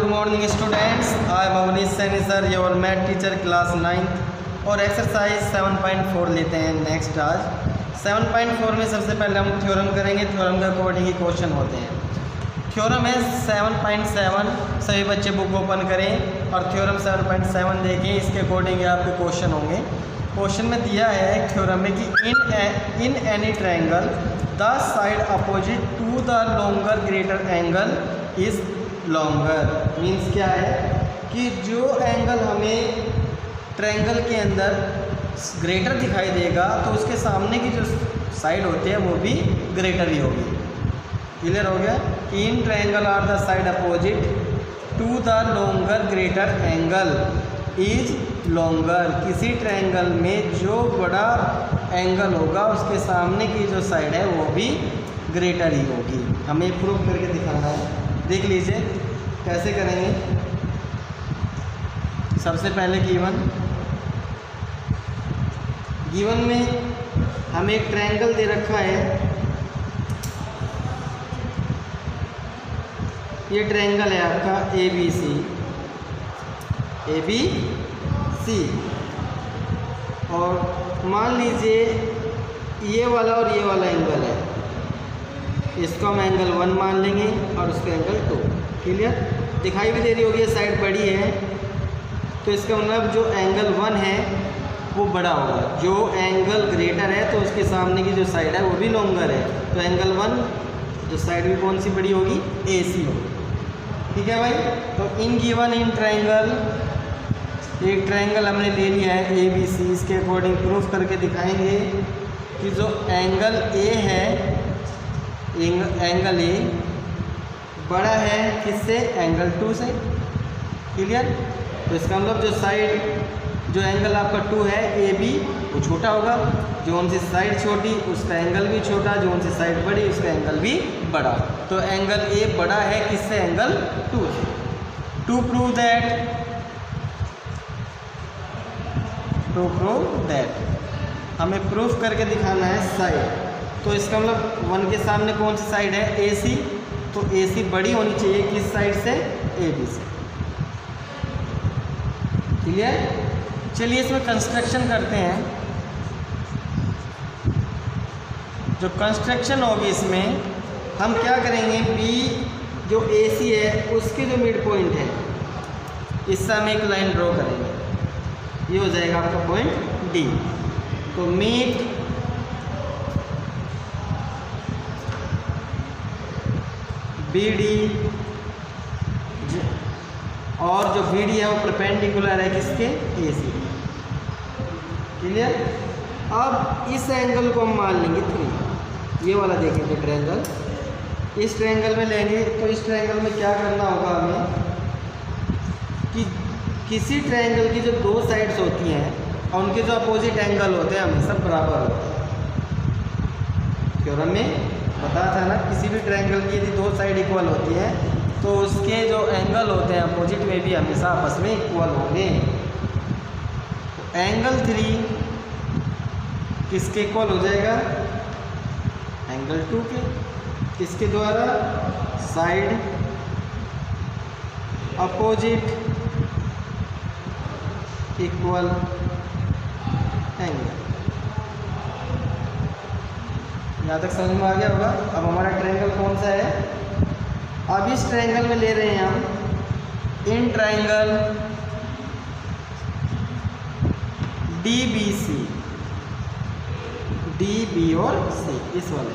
morning students. I am Avnish Saini sir, your math teacher class 9th और exercise 7.4 लेते हैं next आज। 7.4 में सबसे पहले हम थ्योरम करेंगे। थ्योरम के अकॉर्डिंग ही क्वेश्चन होते हैं। थ्योरम है 7.7, सभी बच्चे बुक ओपन करें और थ्योरम 7.7 देखें, इसके अकॉर्डिंग आपके क्वेश्चन होंगे। क्वेश्चन में दिया है थ्योरम में कि in any triangle the side opposite to the longer greater angle is longer. Means क्या है कि जो एंगल हमें ट्रायंगल के अंदर ग्रेटर दिखाई देगा तो उसके सामने की जो साइड होती है वो भी ग्रेटर ही होगी। क्लियर हो गया कि in triangle are the side opposite to the longer greater angle is longer. किसी ट्रायंगल में जो बड़ा एंगल होगा उसके सामने की जो साइड है वो भी ग्रेटर ही होगी। हमें प्रूव करके दिखाना है। देख लीजिए कैसे करेंगे। सबसे पहले गिवन में हमें एक ट्रायंगल दे रखा है। ये ट्रायंगल है आपका ए बी सी और मान लीजिए ये वाला और ये वाला एंगल है, इसको हम एंगल 1 मान लेंगे और उसका एंगल 2। क्लियर दिखाई भी दे रही होगी, ये साइड बड़ी है तो इसका मतलब जो एंगल 1 है वो बड़ा होगा। जो एंगल ग्रेटर है तो उसके सामने की जो साइड है वो भी लॉन्गर है, तो एंगल 1 जो साइड भी कौन सी बड़ी होगी, AC होगी। ठीक है भाई। तो इन गिवन इन ट्रायंगल, एक ट्रायंगल हमने ले लिया है ABC, इसके अकॉर्डिंग प्रूफ करके दिखाएंगे कि जो एंगल A है, एंगल A बड़ा है किससे, एंगल 2 से। क्लियर। तो इसका मतलब जो साइड, जो एंगल आपका 2 है AB, वो छोटा होगा। जो उनसे साइड छोटी उसका एंगल भी छोटा, जो उनसे साइड बड़ी उसका एंगल भी बड़ा। तो एंगल A बड़ा है किससे, एंगल 2 से। टू प्रूव दैट हमें प्रूफ करके दिखाना है साइड। तो इसका मतलब 1 के सामने कौन सी साइड है, AC, तो AC बड़ी होनी चाहिए किस साइड से, AB से। क्लियर। चलिए इसमें कंस्ट्रक्शन करते हैं। जो कंस्ट्रक्शन होगी इसमें हम क्या करेंगे, B जो AC है उसके जो मिड पॉइंट है इससे हम एक लाइन ड्रॉ करेंगे। ये हो जाएगा आपका पॉइंट D। तो मीट BD और जो BD है वो परपेंडिकुलर है किसके, AC। क्लियर। अब इस एंगल को हम मान लेंगे 3। ये वाला देखेंगे ट्रायंगल, इस ट्रायंगल में लेंगे। तो इस ट्रायंगल में क्या करना होगा हमें कि किसी ट्रायंगल की जो 2 साइड्स होती हैं और उनके जो अपोजिट एंगल होते हैं हमेशा बराबर होते हैं। थ्योरम में बताया था ना, किसी भी ट्रायंगल की यदि 2 साइड इक्वल होती है तो उसके जो एंगल होते हैं अपोजिट में भी हमेशा आपस में इक्वल होंगे। एंगल 3 किसके इक्वल हो जाएगा, एंगल 2 के। किसके द्वारा, साइड अपोजिट इक्वल एंगल। यहाँ तक समझ में आ गया होगा। अब हमारा ट्रायंगल कौन सा है, अब इस ट्रायंगल में ले रहे हैं हम इन ट्रायंगल DBC, DB और C, इस वाले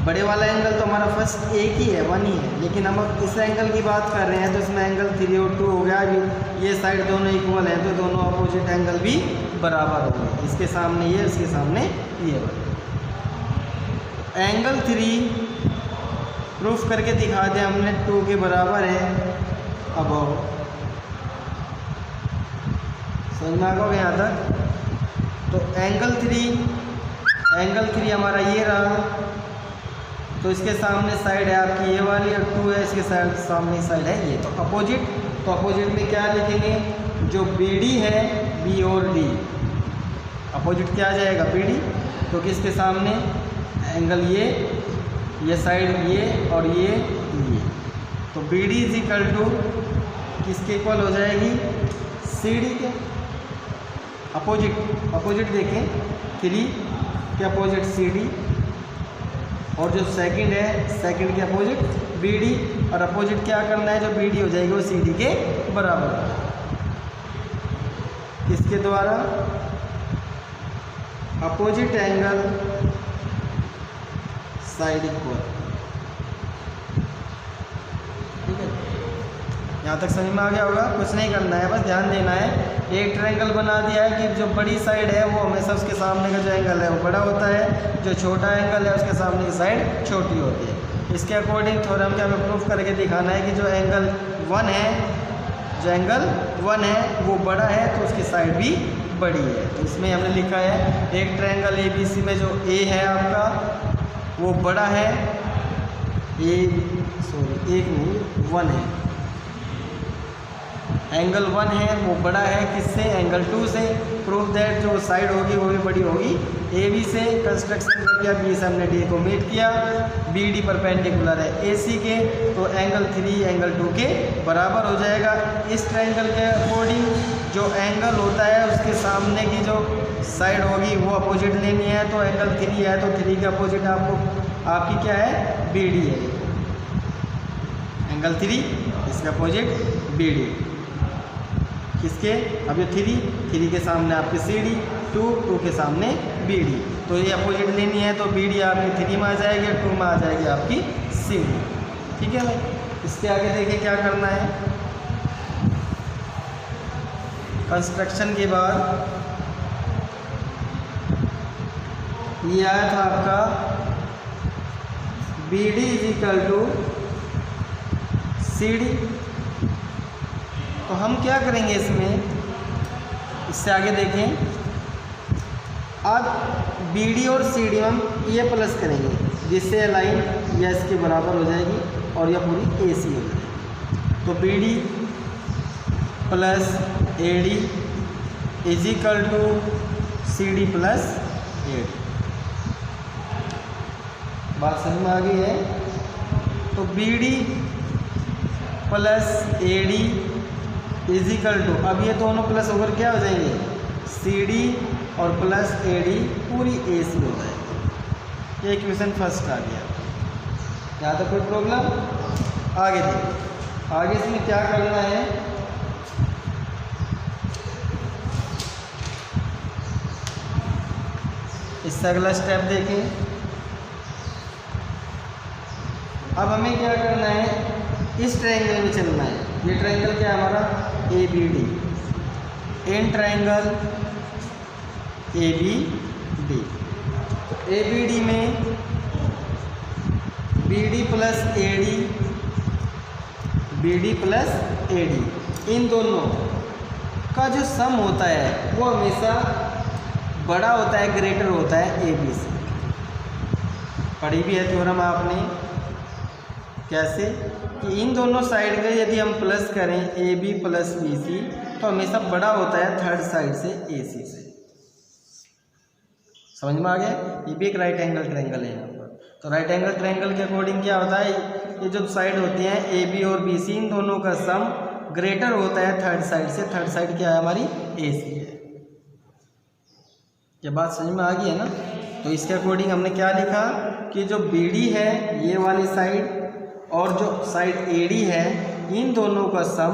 बड़े वाला एंगल तो हमारा फर्स्ट एक ही है, 1 ही है, लेकिन हम इस एंगल की बात कर रहे हैं तो इसमें एंगल 3 और 2 हो गया। ये साइड दोनों इक्वल है तो दोनों अपोजिट एंगल भी बराबर हो गए। इसके सामने ये, इसके सामने ये वाला। एंगल 3 प्रूफ करके दिखा दिया हमने, 2 के बराबर है। अब समझ में आ गया यहाँ तक। तो एंगल 3 हमारा ये रहा, तो इसके सामने साइड है आपकी ये वाली और 2 है, इसके सामने साइड है ये। तो अपोजिट में क्या लिखेंगे, जो BD है, B और D अपोजिट क्या आ जाएगा, BD। क्योंकि इसके सामने एंगल ये साइड ये और ये तो B D is equal to किसके इक्वल हो जाएगी, सी डी के अपोजिट देखें, 3 के अपोजिट सी डी, और जो सेकंड है सेकंड के अपोजिट बी डी, और अपोजिट क्या करना है, जो बी डी हो जाएगी वो सी डी के बराबर। इसके द्वारा अपोजिट एंगल साइड इक्वल। ठीक है, यहाँ तक समझ में आ गया होगा। कुछ नहीं करना है, बस ध्यान देना है। एक ट्रायंगल बना दिया है कि जो बड़ी साइड है वो हमेशा उसके सामने का जो एंगल है वो बड़ा होता है, जो छोटा एंगल है उसके सामने की साइड छोटी होती है। इसके अकॉर्डिंग थ्योरम के हमें प्रूफ करके दिखाना है कि जो एंगल 1 है वो बड़ा है तो उसकी साइड भी बड़ी है। तो इसमें हमने लिखा है एक ट्रायंगल ए बी सी में जो ए है आपका वो बड़ा है, एक नहीं 1 है, एंगल 1 है वो बड़ा है किससे, एंगल 2 से। प्रूफ दैट जो साइड होगी वो भी बड़ी होगी ए बी से। कंस्ट्रक्शन कर दिया, बी से हमने डी को मीट किया, बी डी परपेंडिकुलर है ए सी के, तो एंगल 3 एंगल 2 के बराबर हो जाएगा। इस ट्रायंगल के अकॉर्डिंग जो एंगल होता है उसके सामने की जो साइड होगी वो अपोजिट लेनी है। तो एंगल 3 है तो 3 के अपोजिट आपकी क्या है, बी डी है। एंगल 3 इसका अपोजिट बी डी किसके, अब ये 3 के सामने आपके सी डी, 2 के सामने बी डी, तो ये अपोजिट लेनी है तो बी डी आपकी 3 में आ जाएगी, 2 में आ जाएगी आपकी सी डी। ठीक है भाई, इसके आगे देखिए क्या करना है। कंस्ट्रक्शन के बाद ये आया था आपका B D is equal to C D. तो हम क्या करेंगे इसमें, इससे आगे देखें, अब बी डी और सी डी हम ये प्लस करेंगे जिससे लाइन यह इसके बराबर हो जाएगी और यह पूरी ए सी हो जाएगी। तो B D plus A D is equal to C D plus A D. बात समझ में आ गई है। तो B D plus A D is equal to, अब ये दोनों प्लस होकर क्या हो जाएंगे, सी डी और प्लस ए डी पूरी ए सी हो जाएगी। ये इक्वेशन फर्स्ट आ गया। यहाँ तक कोई प्रॉब्लम? आगे देखिए, आगे इसमें क्या करना है। इससे अगला स्टेप देखें। अब हमें क्या करना है, इस ट्रायंगल में चलना है। ये ट्रायंगल क्या है हमारा, A B D. In triangle A B D, A B D में B D plus A D, B D plus A D, इन दोनों का जो सम होता है वो हमेशा बड़ा होता है, ग्रेटर होता है ए बी से। पढ़ी भी है थ्योरम आपने, कैसे कि इन दोनों साइड का यदि हम प्लस करें A B plus B C तो हमेशा बड़ा होता है थर्ड साइड से ए सी से। समझ में आ गया? ये भी एक राइट एंगल ट्रायंगल है यहाँ पर। तो राइट एंगल ट्रायंगल के अकॉर्डिंग क्या होता है, ये जो साइड होती हैं ए बी और बी सी, इन दोनों का सम ग्रेटर होता है थर्ड साइड से। थर्ड साइड क्या है हमारी, ए सी है। ये बात समझ में आ गई है ना? तो इसके अकॉर्डिंग हमने क्या लिखा कि जो बी डी है ये वाली साइड और जो साइड ए डी है, इन दोनों का सम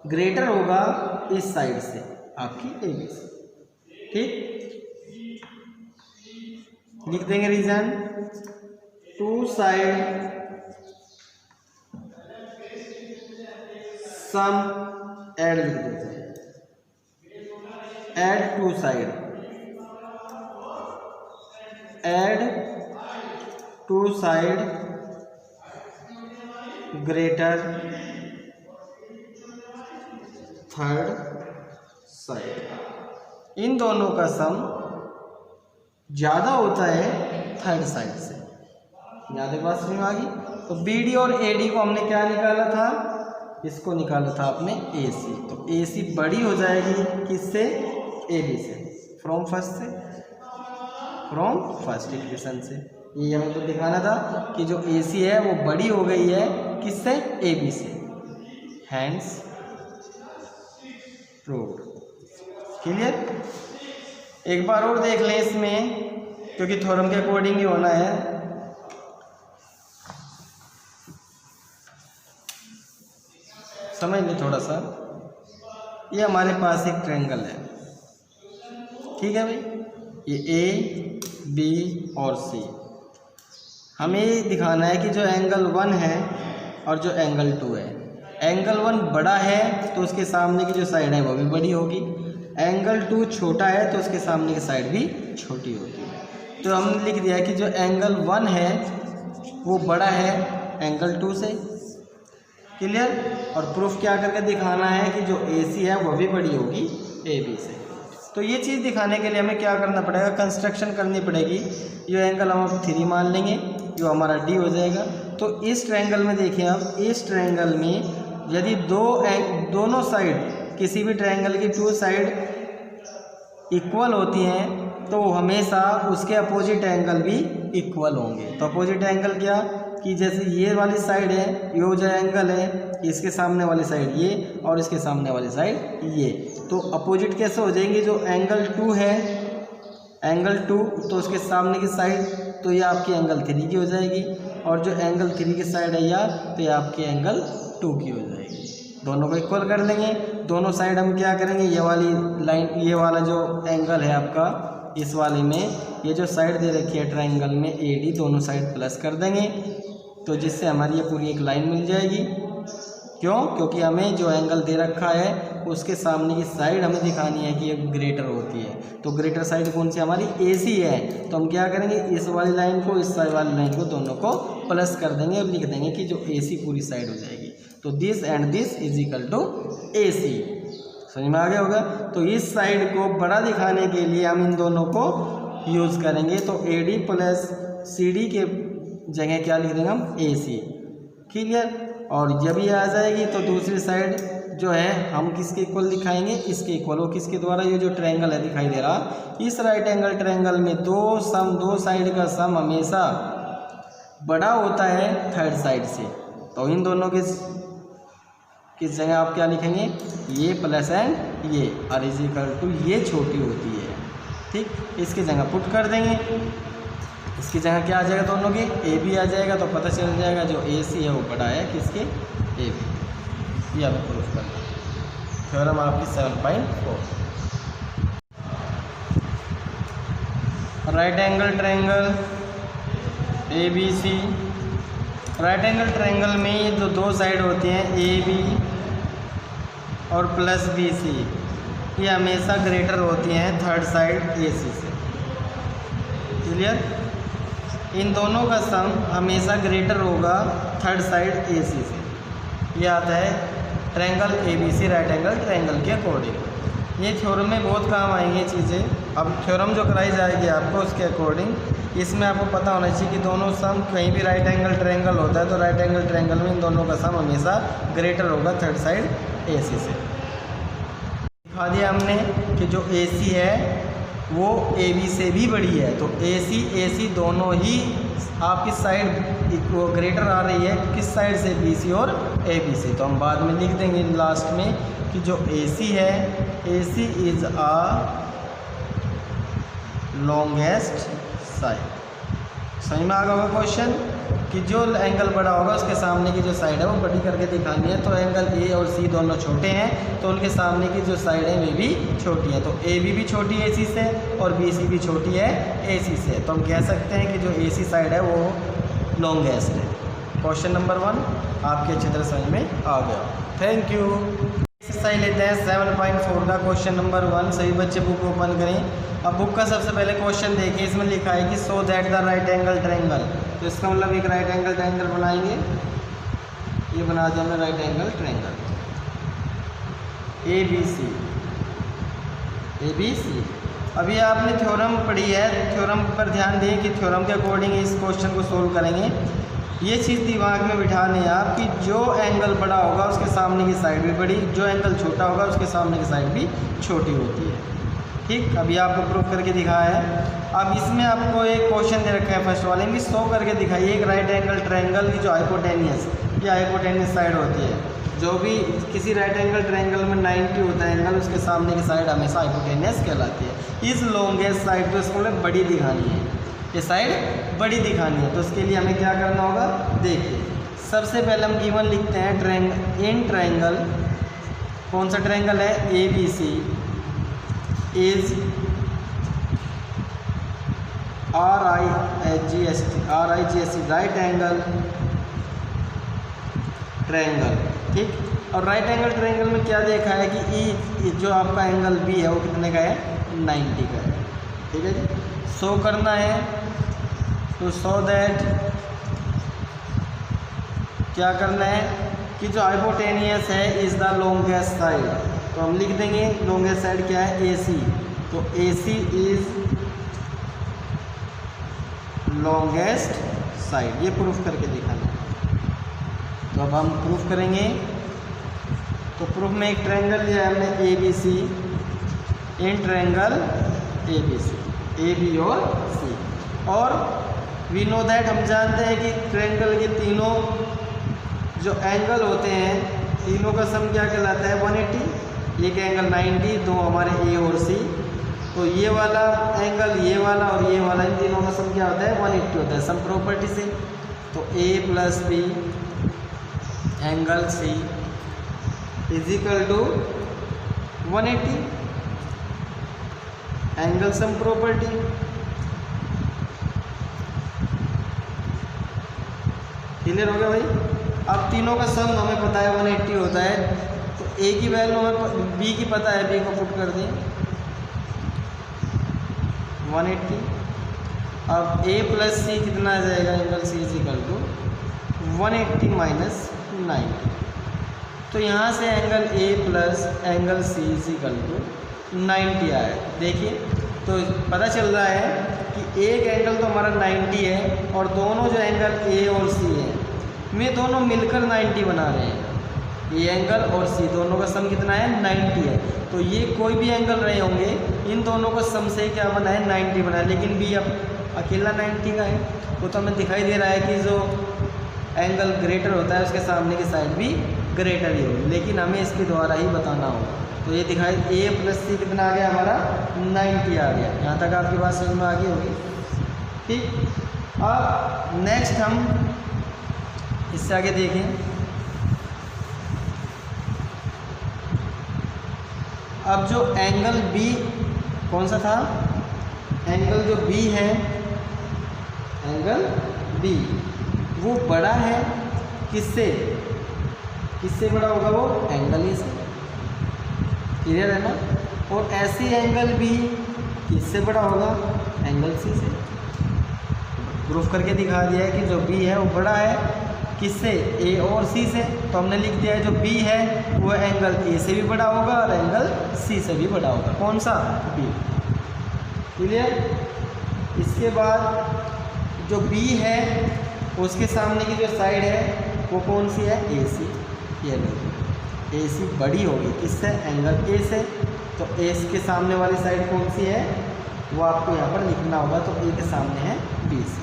ग्रेटर होगा इस साइड से आपकी ए बी से। ठीक, लिख देंगे reason, two side sum add लिख देते हैं, add two side, add two side greater third side. इन दोनों का सम ज़्यादा होता है थर्ड साइड से। यहाँ तक बात समझ में आ गई? तो बी डी और ए डी को हमने क्या निकाला था, इसको निकाला था आपने ए सी। तो ए सी बड़ी हो जाएगी किससे, ए बी से, फ्रॉम फर्स्ट इक्वेशन से। ये हमें तो दिखाना था कि जो AC है वो बड़ी हो गई है किससे, AB से। Hands proved. क्लियर। एक बार और देख लें इसमें, क्योंकि थ्योरम के अकॉर्डिंग ही होना है। समझ लें थोड़ा सा। ये हमारे पास एक ट्रायंगल है, ठीक है भाई। ये A, B और C। हमें दिखाना है कि जो एंगल 1 है और जो एंगल 2 है, एंगल 1 बड़ा है तो उसके सामने की जो साइड है वो भी बड़ी होगी, एंगल 2 छोटा है तो उसके सामने की साइड भी छोटी होगी। तो हमने लिख दिया कि जो एंगल 1 है वो बड़ा है एंगल 2 से। क्लियर। और प्रूफ क्या करके दिखाना है कि जो AC है वो भी बड़ी होगी AB से। तो ये चीज़ दिखाने के लिए हमें क्या करना पड़ेगा, कंस्ट्रक्शन करनी पड़ेगी। ये एंगल हम 3 मान लेंगे, जो हमारा D हो जाएगा। तो इस ट्रायंगल में देखिए आप, इस ट्रायंगल में यदि दोनों साइड, किसी भी ट्रायंगल की 2 साइड इक्वल होती हैं तो हमेशा उसके अपोजिट एंगल भी इक्वल होंगे। तो अपोजिट एंगल क्या, कि जैसे ये वाली साइड है, ये जो एंगल है, इसके सामने वाली साइड ये और इसके सामने वाली साइड ये, तो अपोजिट कैसे हो जाएंगे। जो एंगल 2 है, एंगल 2 तो उसके सामने की साइड तो ये आपकी एंगल 3 की हो जाएगी, और जो एंगल 3 की साइड है यार तो ये आपकी एंगल 2 की हो जाएगी। दोनों को इक्वल कर लेंगे। दोनों साइड हम क्या करेंगे, ये वाली लाइन, ये वाला जो एंगल है आपका, इस वाले में ये जो साइड दे रखी है ट्रायंगल में AD, दोनों साइड प्लस कर देंगे, तो जिससे हमारी ये पूरी एक लाइन मिल जाएगी। क्यों, क्योंकि हमें जो एंगल दे रखा है उसके सामने की साइड हमें दिखानी है कि ये ग्रेटर होती है। तो ग्रेटर साइड कौन सी, हमारी AC है। तो हम क्या करेंगे, इस वाली लाइन को इस वाली लाइन को दोनों को प्लस कर देंगे और लिख देंगे कि जो AC पूरी साइड हो जाएगी। तो this and this is equal to AC। समझ में आ गया होगा। तो इस साइड को बड़ा दिखाने के लिए हम इन दोनों को यूज़ करेंगे। तो AD प्लस CD के जगह क्या लिख देंगे हम, AC। क्लियर। और जब ये आ जाएगी तो दूसरी साइड जो है हम किसके इक्वल दिखाएंगे, इसके इक्वल। वो किसके द्वारा, ये जो ट्रायंगल है दिखाई दे रहा, इस राइट एंगल ट्रायंगल में दो साइड का सम हमेशा बड़ा होता है थर्ड साइड से। तो इन दोनों के किस जगह आप क्या लिखेंगे, ये प्लस एंड ये, और इज इक्वल टू ये छोटी होती है। ठीक, इसकी जगह पुट कर देंगे। इसकी जगह क्या आ जाएगा, दोनों के AB आ जाएगा। तो पता चल जाएगा जो AC है वो बड़ा है किसके, AB। ये आप प्रूफ कर लें। थ्योरम आपकी 7.4। Right angle triangle ABC। Right angle triangle में जो 2 साइड होती हैं AB और प्लस BC, ये हमेशा ग्रेटर होती हैं थर्ड साइड AC से। क्लियर। इन दोनों का सम हमेशा ग्रेटर होगा थर्ड साइड AC से। ये आता है triangle ABC right angle triangle के अकॉर्डिंग। ये थ्योरम में बहुत काम आएंगी चीज़ें। अब थ्योरम जो कराई जाएगी आपको उसके अकॉर्डिंग, इसमें आपको पता होना चाहिए कि दोनों सम, कहीं भी राइट एंगल ट्रायंगल होता है तो राइट एंगल ट्रायंगल में इन दोनों का सम हमेशा ग्रेटर होगा थर्ड साइड AC से। दिखा दिया हमने कि जो AC है वो AB से भी बड़ी है। तो AC दोनों ही आपकी साइड ग्रेटर आ रही है किस साइड से, BC और AB से। तो हम बाद में लिख देंगे लास्ट में कि जो AC है, AC is a longest side. समझ में आ गया होगा क्वेश्चन, कि जो एंगल बड़ा होगा उसके सामने की जो साइड है वो बड़ी करके दिखानी है। तो एंगल A और C दोनों छोटे हैं तो उनके सामने की जो साइड है वे भी छोटी है। तो AB भी छोटी है AC से और BC भी छोटी है AC से। तो हम कह सकते हैं कि जो AC साइड है वो लॉन्गेस्ट है। क्वेश्चन नंबर 1 आपके अच्छी तरह समझ में आ गया। Thank you. एक्सरसाइज लेते हैं 7.4 का क्वेश्चन नंबर 1। सभी बच्चे बुक ओपन करें। अब बुक का सबसे पहले क्वेश्चन देखिए, इसमें लिखा है कि so that the right angle triangle. तो इसका मतलब एक राइट एंगल ट्रायंगल बनाएंगे। ये बना दिया हमने राइट एंगल ट्रायंगल ABC। अभी आपने थ्योरम पढ़ी है, थ्योरम पर ध्यान दें कि थ्योरम के अकॉर्डिंग इस क्वेश्चन को सोल्व करेंगे। ये चीज़ दिमाग में बिठाने हैं आप कि जो एंगल बड़ा होगा उसके सामने की साइड भी बड़ी, जो एंगल छोटा होगा उसके सामने की साइड भी छोटी होती है। ठीक, अभी आपको प्रूफ करके दिखाया है। अब इसमें आपको एक क्वेश्चन दे रखा है फर्स्ट वाले में, शो करके दिखाइए एक राइट एंगल ट्रायंगल की जो हाइपोटेनियस या हाइपोटेनियस साइड होती है। जो भी किसी राइट एंगल ट्रायंगल में 90 होता है एंगल, उसके सामने की साइड हमेशा हाइपोटेनियस कहलाती है। इस लॉन्गेस्ट साइड को इसको बड़ी दिखानी है, ये साइड बड़ी दिखानी है। तो उसके लिए हमें क्या करना होगा, देखिए सबसे पहले हम गिवन लिखते हैं ट्रायंगल, इन ट्रायंगल कौन सा ट्रायंगल है, ABC is RIGST right angle triangle. ठीक, और राइट एंगल ट्रायंगल में क्या देखा है कि ई जो आपका एंगल बी है वो कितने का है, 90 का है। ठीक है जी, शो करना है तो शो दैट क्या करना है कि जो हाइपोटेनियस है इज़ द लॉन्गेस्ट साइड। तो हम लिख देंगे लॉन्गेस्ट साइड क्या है, AC। तो AC इज लॉन्गेस्ट साइड, ये प्रूफ करके दिखाना है। तो अब हम प्रूफ करेंगे। तो प्रूफ में एक ट्रायंगल लिया है हमने ABC, in triangle ABC AB और C, और वी नो दैट हम जानते हैं कि ट्रायंगल के तीनों जो एंगल होते हैं तीनों का सम क्या कहलाता है, 180। एक एंगल 90, दो हमारे A और C। तो ये वाला एंगल, ये वाला और ये वाला, इन तीनों का सम क्या होता है, 180 होता है सम प्रॉपर्टी से। तो A + B angle C is equal to 180 angle sum property. Clear हो गया भाई। अब तीनों का सम हमें पता है 180 होता है, तो A की वैल्यू हमें B की पता है, B को पुट कर दें 180। अब A + C कितना आ जाएगा, angle C is equal to 180 - 90। तो यहाँ से angle A + angle C is equal to 90 आया। देखिए तो पता चल रहा है कि एक एंगल तो हमारा 90 है और दोनों जो एंगल A और C है में दोनों मिलकर 90 बना रहे हैं। ये एंगल और C दोनों का सम कितना है, 90 है। तो ये कोई भी एंगल रहे होंगे, इन दोनों का सम से क्या बना है, 90 बना है। लेकिन B अब अकेला 90 का है, वो तो हमें दिखाई दे रहा है कि जो एंगल ग्रेटर होता है उसके सामने की साइड भी ग्रेटर ही होगी, लेकिन हमें इसके द्वारा ही बताना होगा। तो ये दिखाई A + C कितना आ गया हमारा, 90 आ गया। यहाँ तक आपकी बात समझ में आ गई होगी। ठीक, अब नेक्स्ट हम इससे आगे देखें। अब जो एंगल B कौन सा था, एंगल जो B है, एंगल B वो बड़ा है किससे, किससे बड़ा होगा, वो एंगल A से। क्लियर है ना। और ऐसी एंगल B किससे बड़ा होगा, एंगल C से। प्रूफ करके दिखा दिया है कि जो B है वो बड़ा है किससे, A और C से। तो हमने लिख दिया है जो B है वो एंगल A से भी बड़ा होगा और एंगल C से भी बड़ा होगा। कौन सा, B। क्लियर। इसके बाद जो B है उसके सामने की जो साइड है वो कौन सी है, AC। ये लो AC बड़ी होगी किससे, एंगल A से। तो A के सामने वाली साइड कौन सी है, वो आपको यहाँ पर लिखना होगा। तो A के सामने है BC।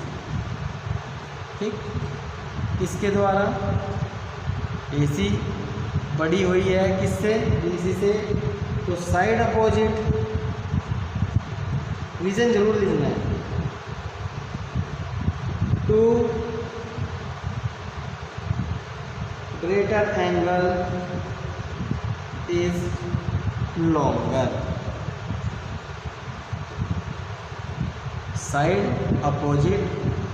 ठीक, इसके द्वारा AC बड़ी हुई है किससे, BC से। तो साइड अपोजिट, रीजन जरूर लिखना है, to greater angle is longer. Side opposite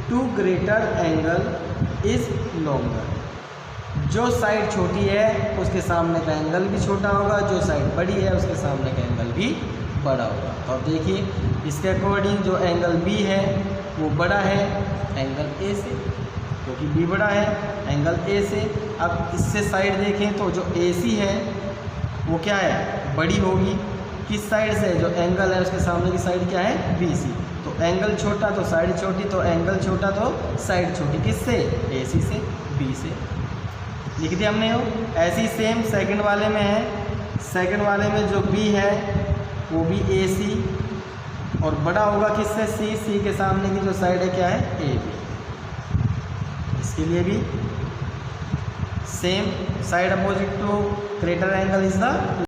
to greater angle is longer. जो साइड छोटी है उसके सामने का एंगल भी छोटा होगा, जो साइड बड़ी है उसके सामने का एंगल भी बड़ा होगा। तो अब देखिए इसके अकॉर्डिंग जो एंगल B है वो बड़ा है एंगल A से, क्योंकि B बड़ा है एंगल A से। अब इससे साइड देखें तो जो AC है वो क्या है, बड़ी होगी किस साइड से, जो एंगल है उसके सामने की साइड क्या है, BC। तो एंगल छोटा तो साइड छोटी, तो एंगल छोटा तो साइड छोटी, किससे, AC से, B से। लिख दिया हमने। हो ऐसी सेम सेकंड वाले में है। सेकंड वाले में जो B है वो भी ए सी, और बड़ा होगा किससे, सी, सी के सामने की जो साइड है क्या है, ए बी। इसके लिए भी same, side opposite to greater angle is the